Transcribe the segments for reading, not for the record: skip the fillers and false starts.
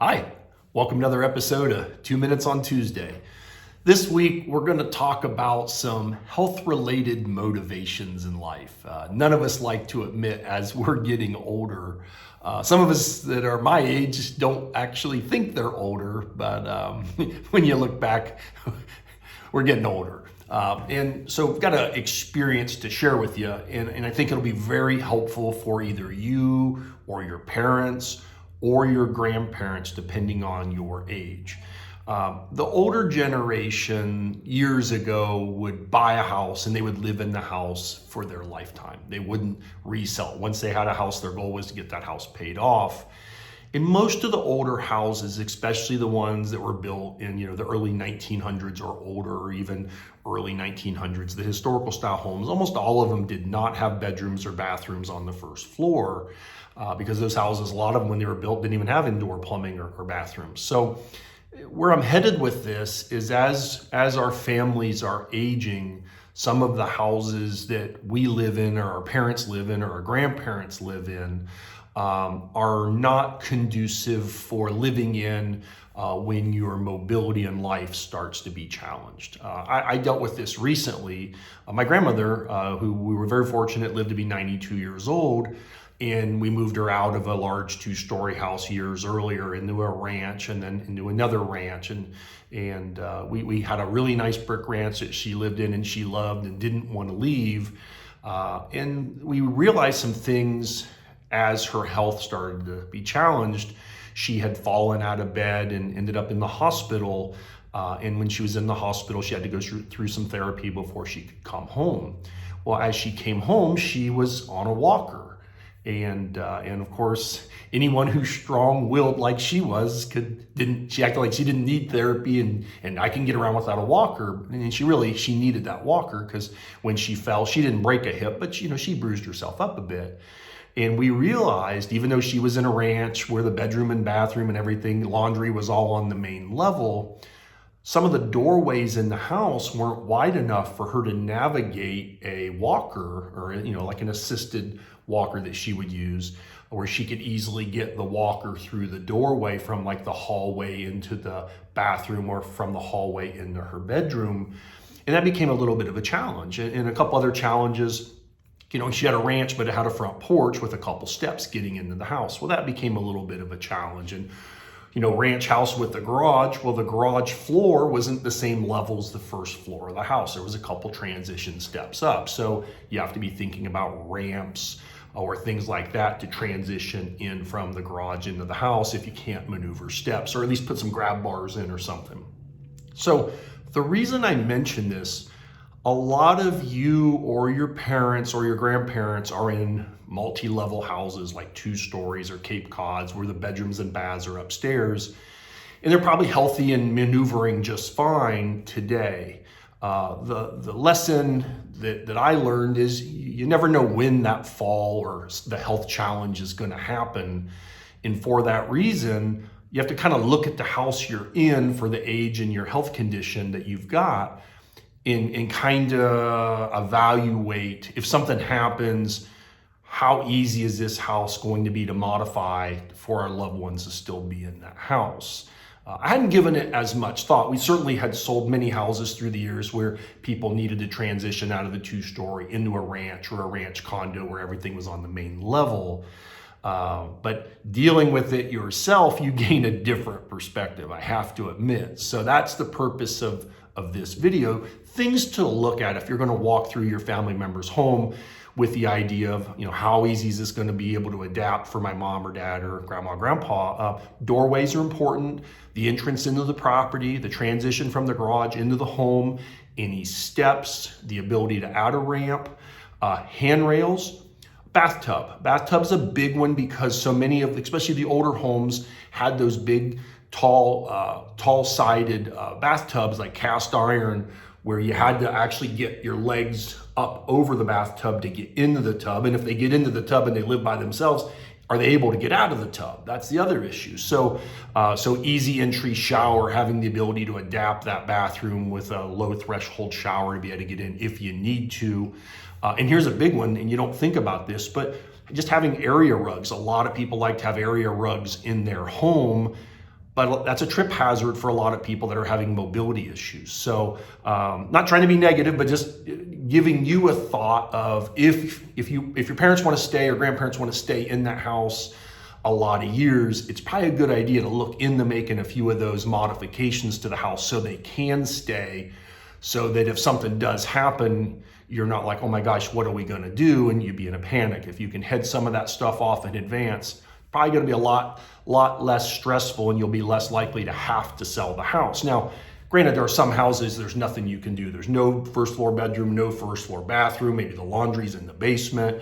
Hi, welcome to another episode of 2 Minutes on Tuesday. This week, we're going to talk about some health-related motivations in life. None of us like to admit as we're getting older. Some of us that are my age don't actually think they're older, but when you look back, we're getting older. And so we've got an experience to share with you, and I think it'll be very helpful for either you or your parents or your grandparents, depending on your age. The older generation years ago would buy a house and they would live in the house for their lifetime. They wouldn't resell it. Once they had a house, their goal was to get that house paid off. In most of the older houses, especially the ones that were built in the early 1900s or older, or even early 1900s, the historical style homes, almost all of them did not have bedrooms or bathrooms on the first floor because those houses, a lot of them when they were built, didn't even have indoor plumbing or bathrooms. So where I'm headed with this is as our families are aging, some of the houses that we live in or our parents live in or our grandparents live in are not conducive for living in when your mobility in life starts to be challenged. I dealt with this recently. My grandmother, who we were very fortunate, lived to be 92 years old, and we moved her out of a large 2-story house years earlier into a ranch and then into another ranch. And we had a really nice brick ranch that she lived in and she loved and didn't want to leave. And we realized some things as her health started to be challenged. She had fallen out of bed and ended up in the hospital. And when she was in the hospital, she had to go through some therapy before she could come home. Well, as she came home, she was on a walker. And of course, anyone who's strong-willed like she was she acted like she didn't need therapy and I can get around without a walker. And she needed that walker because when she fell, she didn't break a hip, but she bruised herself up a bit. And we realized, even though she was in a ranch where the bedroom and bathroom and everything, laundry was all on the main level, some of the doorways in the house weren't wide enough for her to navigate a walker or, like an assisted walker that she would use, where she could easily get the walker through the doorway from like the hallway into the bathroom or from the hallway into her bedroom. And that became a little bit of a challenge. And a couple other challenges, she had a ranch, but it had a front porch with a couple steps getting into the house. Well, that became a little bit of a challenge. And ranch house with the garage, well, the garage floor wasn't the same level as the first floor of the house. There was a couple transition steps up. So you have to be thinking about ramps or things like that to transition in from the garage into the house if you can't maneuver steps, or at least put some grab bars in or something. So the reason I mention this, a lot of you or your parents or your grandparents are in multi-level houses like 2 stories or Cape Cods where the bedrooms and baths are upstairs, and they're probably healthy and maneuvering just fine today. The lesson that I learned is you never know when that fall or the health challenge is going to happen. And for that reason, you have to kind of look at the house you're in for the age and your health condition that you've got and kind of evaluate if something happens, how easy is this house going to be to modify for our loved ones to still be in that house? I hadn't given it as much thought. We certainly had sold many houses through the years where people needed to transition out of the 2-story into a ranch or a ranch condo where everything was on the main level. But dealing with it yourself, you gain a different perspective, I have to admit. So that's the purpose of this video. Things to look at if you're going to walk through your family member's home with the idea of, how easy is this going to be able to adapt for my mom or dad or grandma or grandpa. Doorways are important. The entrance into the property, the transition from the garage into the home, any steps, the ability to add a ramp, handrails, bathtub. Bathtub's a big one because so many of, especially the older homes, had those big, tall-sided bathtubs like cast iron, where you had to actually get your legs up over the bathtub to get into the tub. And if they get into the tub and they live by themselves, are they able to get out of the tub? That's the other issue. So easy entry shower, having the ability to adapt that bathroom with a low threshold shower to be able to get in if you need to. And here's a big one, and you don't think about this, but just having area rugs. A lot of people like to have area rugs in their home. but that's a trip hazard for a lot of people that are having mobility issues. So not trying to be negative, but just giving you a thought of if your parents want to stay or grandparents want to stay in that house a lot of years, it's probably a good idea to look into making a few of those modifications to the house so they can stay, so that if something does happen, you're not like, oh my gosh, what are we going to do? And you'd be in a panic. If you can head some of that stuff off in advance, probably going to be a lot less stressful, and you'll be less likely to have to sell the house. Now, granted, there are some houses there's nothing you can do. There's no first floor bedroom, no first floor bathroom, maybe the laundry's in the basement.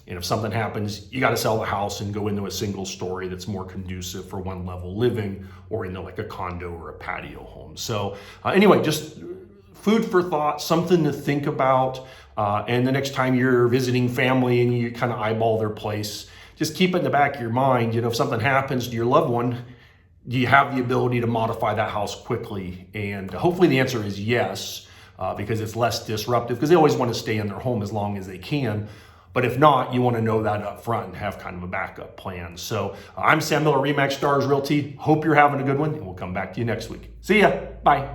And if something happens, you got to sell the house and go into a single story that's more conducive for one level living, or into like a condo or a patio home. So anyway, just food for thought, something to think about. And the next time you're visiting family and you kind of eyeball their place, just keep it in the back of your mind. If something happens to your loved one, do you have the ability to modify that house quickly? And hopefully the answer is yes, because it's less disruptive, because they always want to stay in their home as long as they can. But if not, you want to know that up front and have kind of a backup plan. So I'm Sam Miller, RE/MAX Stars Realty. Hope you're having a good one, and we'll come back to you next week. See ya. Bye.